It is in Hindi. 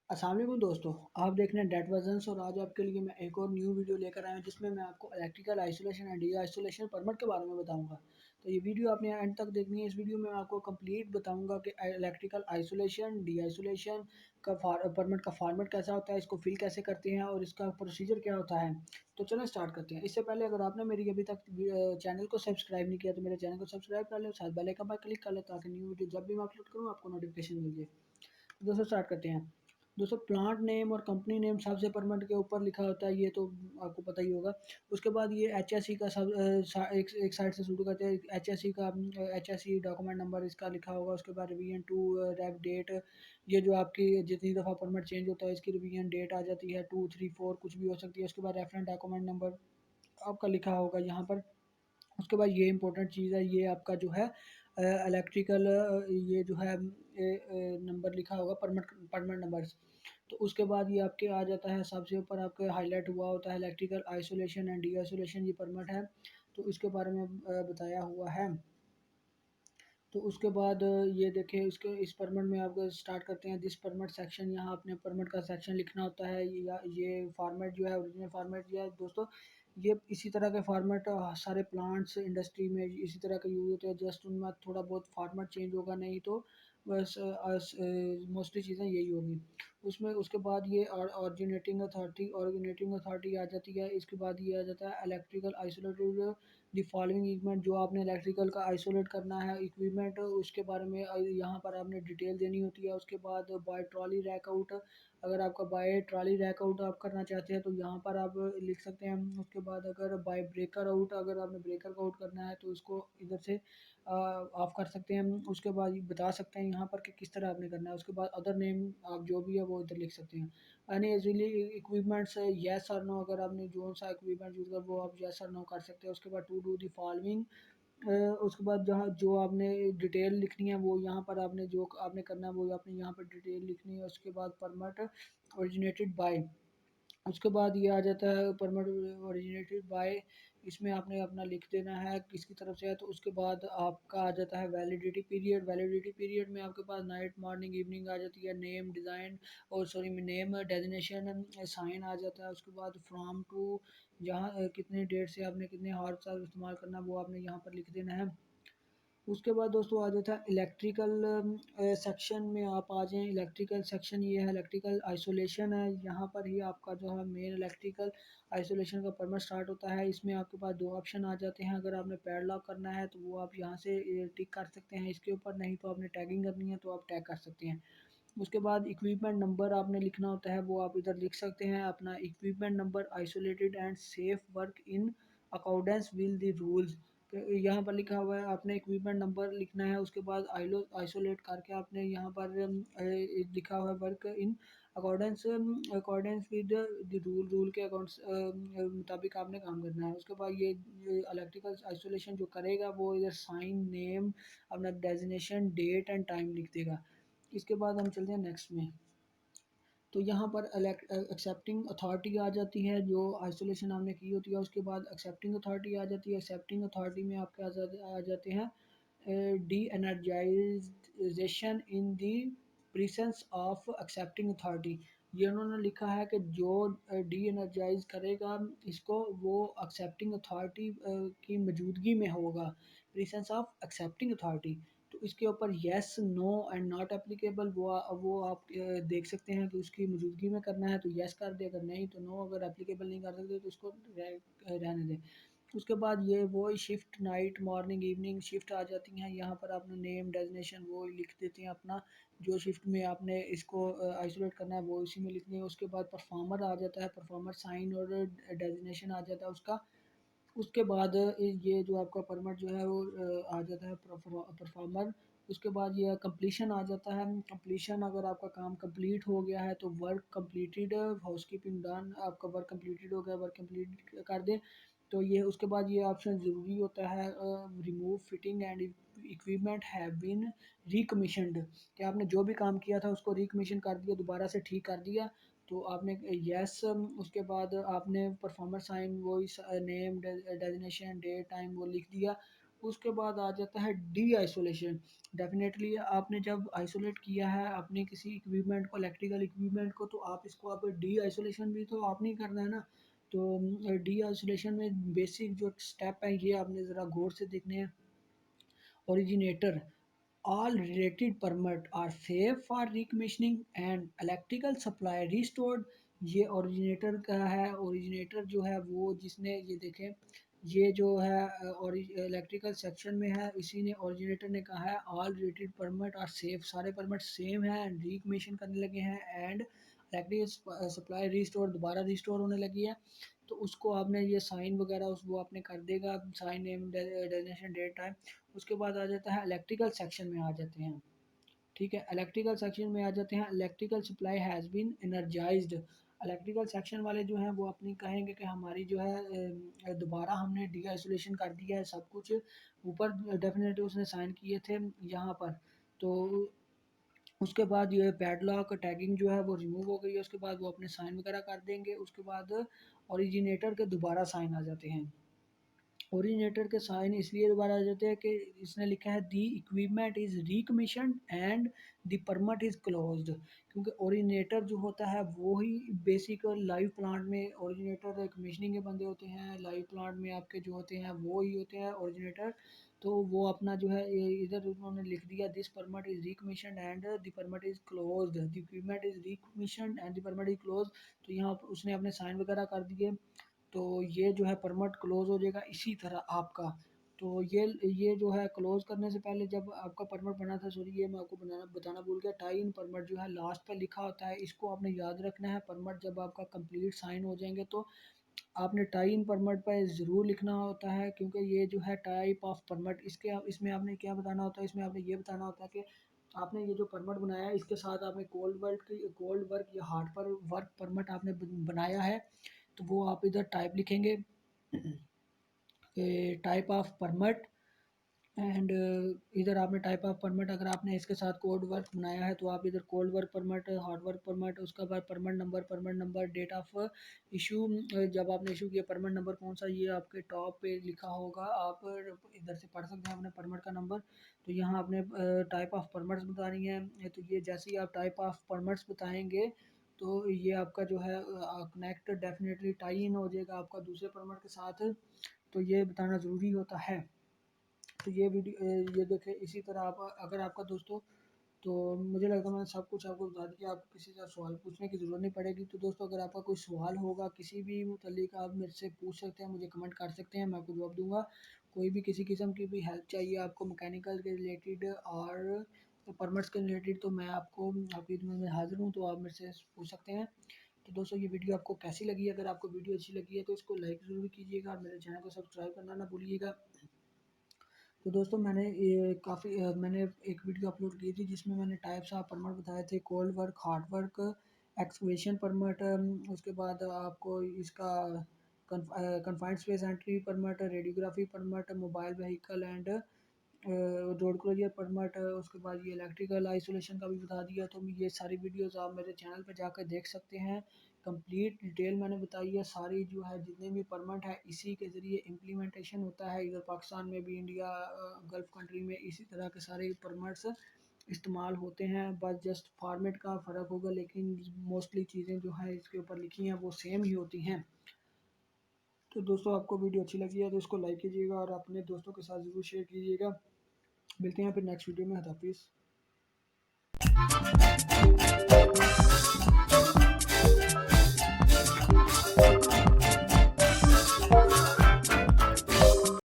अस्सलाम वालेकुम दोस्तों, आप देख रहे हैं डेट वर्जन्स और आज आपके लिए मैं एक और न्यू वीडियो लेकर आया हूं जिसमें मैं आपको electrical isolation and D isolation permit के बारे में बताऊंगा। तो ये वीडियो आपने एंड तक देखनी है। इस वीडियो में मैं आपको कंप्लीट बताऊंगा कि इलेक्ट्रिकल आइसोलेशन डी आइसोलेशन का परमिट का फॉर्मेट कैसा होता है, इसको फिल कैसे करते हैं और इसका प्रोसीजर क्या होता है। तो चलो स्टार्ट करते हैं। इससे पहले अगर आपने मेरी अभी तक चैनल को सब्सक्राइब नहीं किया तो मेरे चैनल को सब्सक्राइब कर ले, साथ बेल आइकन पर क्लिक कर ले ताकि न्यू वीडियो जब भी मैं अपलोड करूँ आपको नोटिफिकेशन मिल जाए। दोस्तों स्टार्ट करते हैं। दोस्तों प्लांट नेम और कंपनी नेम सबसे परमिट के ऊपर लिखा होता है, ये तो आपको पता ही होगा। उसके बाद ये एचएससी का एक साइड से शुरू करते हैं। एचएससी का एचएससी डॉक्यूमेंट नंबर इसका लिखा होगा। उसके बाद रिवीजन टू रेफ डेट, ये जो आपकी जितनी दफ़ा परमिट चेंज होता है इसकी रिवीजन डेट आ जाती है, 2 3 4 कुछ भी हो सकती है। उसके बाद रेफरेंस डॉक्यूमेंट नंबर आपका लिखा होगा यहाँ पर। उसके बाद ये इम्पोर्टेंट चीज़ है, ये आपका जो है इलेक्ट्रिकल ये जो है नंबर लिखा होगा, परमिट परमिट नंबर्स। तो उसके बाद ये आपके आ जाता है सबसे ऊपर आपके हाईलाइट हुआ होता है electrical isolation and D isolation, ये परमिट है। तो इसके बारे में बताया हुआ है। तो उसके बाद ये देखिए इसके इस परमिट में आप स्टार्ट करते हैं दिस परमिट सेक्शन। यहाँ अपने परमिट का सेक्शन लिखना होता है। या ये फॉर्मेट जो है ओरिजिनल फॉर्मेट ये है दोस्तों। ये इसी तरह के फॉर्मेट सारे प्लांट्स इंडस्ट्री में इसी तरह का यूज़ होते हैं, जस्ट उनमें थोड़ा बहुत फॉर्मेट चेंज होगा, नहीं तो बस मोस्टली चीज़ें यही होंगी उसमें। उसके बाद ये ऑर्गेनेटिंग अथॉरिटी आ जाती है। इसके बाद ये आ जाता है electrical isolated the following equipment, जो आपने इलेक्ट्रिकल का आइसोलेट करना है इक्विपमेंट उसके बारे में यहाँ पर आपने डिटेल देनी होती है। उसके बाद बाय ट्रॉली रैक आउट, अगर आपका बाय ट्रॉली रैक आउट आप करना चाहते हैं तो यहाँ पर आप लिख सकते हैं। उसके बाद अगर बाय ब्रेकर आउट, अगर आपने ब्रेकर का आउट करना है तो इसको इधर से ऑफ कर सकते हैं। उसके बाद ये बता सकते हैं यहाँ पर कि किस तरह आपने करना है। उसके बाद अदर नेम आप जो भी है वो इधर लिख सकते हैं। यानी इजीली इक्विपमेंट्स येस और नो, अगर आपने जो सा इक्विपमेंट यूज़ कर वो आप येस और नो कर सकते हैं। उसके बाद टू डू द फॉलोइंग, उसके बाद जहाँ जो आपने डिटेल लिखनी है वो यहाँ पर आपने जो आपने करना है वो आपने यहाँ पर डिटेल लिखनी है। उसके बाद परमिट ओरिजिनेटेड बाय, उसके बाद ये आ जाता है परमिट ओरिजिनेटेड बाय, इसमें आपने अपना लिख देना है किसकी तरफ से है। तो उसके बाद आपका आ जाता है वैलिडिटी पीरियड। वैलिडिटी पीरियड में आपके पास नाइट मॉर्निंग इवनिंग आ जाती है। नेम डिज़ाइन और सॉरी नेम डेजिनेशन साइन आ जाता है। उसके बाद फ्रॉम टू, जहाँ कितनी डेट से आपने कितने हॉर्स इस्तेमाल करना है वो आपने यहाँ पर लिख देना है। उसके बाद दोस्तों आ जाता है इलेक्ट्रिकल सेक्शन में आप आ जाएँ। इलेक्ट्रिकल सेक्शन ये है, इलेक्ट्रिकल आइसोलेशन है। यहाँ पर ही आपका जो है मेन इलेक्ट्रिकल आइसोलेशन का परमिट स्टार्ट होता है। इसमें आपके पास 2 ऑप्शन आ जाते हैं। अगर आपने पैडलॉक करना है तो वो आप यहाँ से टिक कर सकते हैं इसके ऊपर, नहीं तो आपने टैगिंग करनी है तो आप टैग कर सकते हैं। उसके बाद इक्विपमेंट नंबर आपने लिखना होता है, वो आप इधर लिख सकते हैं अपना equipment number isolated and safe work in accordance with the rules. यहाँ पर लिखा हुआ है आपने इक्विपमेंट नंबर लिखना है। उसके बाद आइसोलेट करके आपने यहाँ पर लिखा हुआ है work in accordance accordance with the rule के अकाउंट्स मुताबिक आपने काम करना है। उसके बाद ये इलेक्ट्रिकल आइसोलेशन जो करेगा वो इधर साइन नेम अपना डेजिनेशन डेट एंड टाइम लिख देगा। इसके बाद हम चलते हैं नेक्स्ट में। तो यहाँ पर एक्सेप्टिंग अथॉरिटी आ जाती है, जो आइसोलेशन आपने की होती है। उसके बाद एक्सेप्टिंग अथॉरिटी आ जाती है। एक्सेप्टिंग अथॉरिटी में आपके आ जाते हैं de-energization in the presence of accepting authority. ये उन्होंने लिखा है कि जो डी एनर्जाइज करेगा इसको वो एक्सेप्टिंग अथॉरिटी की मौजूदगी में होगा, प्रेजेंस ऑफ एक्सेप्टिंग अथॉरिटी। तो इसके ऊपर yes no and not applicable, वो आप देख सकते हैं कि उसकी मौजूदगी में करना है तो येस कर दे, अगर नहीं तो नो, अगर एप्लीकेबल नहीं कर सकते तो उसको रहने दें। उसके बाद ये वो shift night morning evening shift आ जाती हैं। यहाँ पर आपने नेम डेजिनेशन वो लिख देते हैं अपना, जो शिफ्ट में आपने इसको आइसोलेट करना है वो इसी में लिखनी है। उसके बाद परफॉर्मर आ जाता है, परफॉर्मर साइन और डेजिनेशन आ जाता है उसका। उसके बाद ये जो आपका परमिट जो है वो आ जाता है परफॉर्मर। उसके बाद ये कंप्लीशन आ जाता है। कंप्लीशन, अगर आपका काम कंप्लीट हो गया है तो वर्क कंप्लीटेड, हाउसकीपिंग डन, आपका वर्क कंप्लीटेड हो गया, वर्क कंप्लीट कर दें। तो ये उसके बाद ये ऑप्शन ज़रूरी होता है remove fitting and equipment have been recommissioned, कि आपने जो भी काम किया था उसको रिकमीशन कर दिया, दोबारा से ठीक कर दिया। तो आपने यस, उसके बाद आपने परफॉर्मर साइन वही नेम डेजिग्नेशन डेट टाइम वो लिख दिया। उसके बाद आ जाता है डी आइसोलेशन। डेफिनेटली आपने जब आइसोलेट किया है अपने किसी इक्विपमेंट को, इलेक्ट्रिकल इक्विपमेंट को, तो आप इसको आप डी आइसोलेशन भी तो आपने ही करना है ना। तो डी आइसोलेशन में बेसिक जो स्टेप है ये आपने ज़रा गौर से देखने हैं। Originator, all related permit are safe for recommissioning and electrical supply restored। ये ओरिजिनेटर का है। ओरिजिनेटर जो है वो जिसने ये देखें, ये जो है और इलेक्ट्रिकल सेक्शन में है, इसी ने ओरिजिनेटर ने कहा है all related permit are safe, सारे परमिट सेम हैं एंड रिकमीशन करने लगे हैं एंड इलेक्ट्रिक सप्लाई रिस्टोर, दोबारा रिस्टोर होने लगी है। तो उसको आपने ये साइन वगैरह उस वो आपने कर देगा, sign name designation date time. उसके बाद आ जाता है इलेक्ट्रिकल सेक्शन में आ जाते हैं। ठीक है, इलेक्ट्रिकल सेक्शन में आ जाते हैं। Electrical supply has been energised. Electrical section वाले जो हैं वो अपनी कहेंगे कि हमारी जो है दोबारा हमने डी आइसोलेशन कर दिया है सब कुछ। ऊपर डेफिनेटली उसने साइन किए थे यहाँ पर। तो उसके बाद ये पैडलॉक टैगिंग जो है वो रिमूव हो गई है। उसके बाद वो अपने साइन वगैरह कर देंगे। उसके बाद ओरिजिनेटर के दोबारा साइन आ जाते हैं। ओरिजिनेटर के साइन इसलिए दोबारा आ जाते हैं कि इसने लिखा है the equipment is recommissioned and the permit is closed. क्योंकि ओरिजिनेटर जो होता है वो ही बेसिक लाइव प्लांट में ओरिजिनेटर कमीशनिंग के बंदे होते हैं। लाइव प्लांट में आपके जो होते हैं वो ही होते हैं ओरिजिनेटर। तो वो अपना जो है इधर उन्होंने लिख दिया this permit is recommissioned and the permit is closed, the equipment is recommissioned and the permit is closed. तो यहाँ उसने अपने साइन वगैरह कर दिए। तो ये जो है परमिट क्लोज़ हो जाएगा इसी तरह आपका। तो ये जो है क्लोज़ करने से पहले जब आपका परमिट बना था, सॉरी ये मैं आपको बताना भूल गया, टाई इन परमिट जो है लास्ट पे लिखा होता है, इसको आपने याद रखना है। परमिट जब आपका कंप्लीट साइन हो जाएंगे तो आपने टाई इन परमिट पे ज़रूर लिखना होता है, क्योंकि ये जो है टाइप ऑफ परमिट, इसमें आपने क्या बताना होता है, इसमें आपने ये बताना होता है कि आपने ये जो परमिट बनाया है इसके साथ आपने कोल्ड वर्क या हार्ड पर वर्क परमिट आपने बनाया है। तो वो आप इधर टाइप लिखेंगे टाइप ऑफ परमिट एंड इधर आपने टाइप ऑफ परमिट, अगर आपने इसके साथ कोड वर्क बनाया है तो आप इधर cold work permit, hard work permit, उसके बाद permit number, date of issue, जब आपने इशू किया परमिट नंबर कौन सा, ये आपके टॉप पे लिखा होगा, आप इधर से पढ़ सकते हैं अपने परमिट का नंबर। तो यहाँ आपने टाइप ऑफ परमिट्स बतानी है। तो ये जैसे ही आप टाइप ऑफ परमिट्स बताएंगे तो ये आपका जो है कनेक्ट डेफिनेटली टाई इन हो जाएगा आपका दूसरे परमिट के साथ। तो ये बताना ज़रूरी होता है। तो ये वीडियो ये देखें इसी तरह आप अगर आपका दोस्तों, तो मुझे लगता है मैंने सब कुछ आपको बता दिया, आपको किसी से सवाल पूछने की ज़रूरत नहीं पड़ेगी। तो दोस्तों अगर आपका कोई सवाल होगा किसी भी मुतल्लिक आप मेरे से पूछ सकते हैं, मुझे कमेंट कर सकते हैं, मैं आपको जवाब दूंगा। कोई भी किसी किस्म की भी हेल्प चाहिए आपको मैकेनिकल के रिलेटेड और परमिट्स के रिलेटेड, तो मैं आपको आपकी खिदमत में हाजिर हूँ, तो आप मेरे से पूछ सकते हैं। तो दोस्तों ये वीडियो आपको कैसी लगी? अगर आपको वीडियो अच्छी लगी है तो इसको लाइक ज़रूर कीजिएगा और मेरे चैनल को सब्सक्राइब करना ना भूलिएगा। तो दोस्तों मैंने एक वीडियो अपलोड की थी जिसमें मैंने टाइप्स ऑफ परमिट बताए थे, cold work, hard work, excavation permit, उसके बाद आपको इसका confined space entry permit, radiography permit, mobile vehicle and road closure permit, उसके बाद ये इलेक्ट्रिकल आइसोलेशन का भी बता दिया। तो ये सारी वीडियोस आप मेरे चैनल पर जाकर देख सकते हैं। कंप्लीट डिटेल मैंने बताई है सारी, जो है जितने भी परमिट है इसी के ज़रिए इम्प्लीमेंटेशन होता है, इधर पाकिस्तान में भी, इंडिया, गल्फ़ कंट्री में इसी तरह के सारे परमिट्स इस्तेमाल होते हैं। बस जस्ट फॉर्मेट का फ़र्क होगा, लेकिन मोस्टली चीज़ें जो है इसके ऊपर लिखी हैं वो सेम ही होती हैं। तो दोस्तों आपको वीडियो अच्छी लगी है तो इसको लाइक कीजिएगा और अपने दोस्तों के साथ ज़रूर शेयर कीजिएगा। मिलते हैं फिर नेक्स्ट वीडियो में। हाफिज़।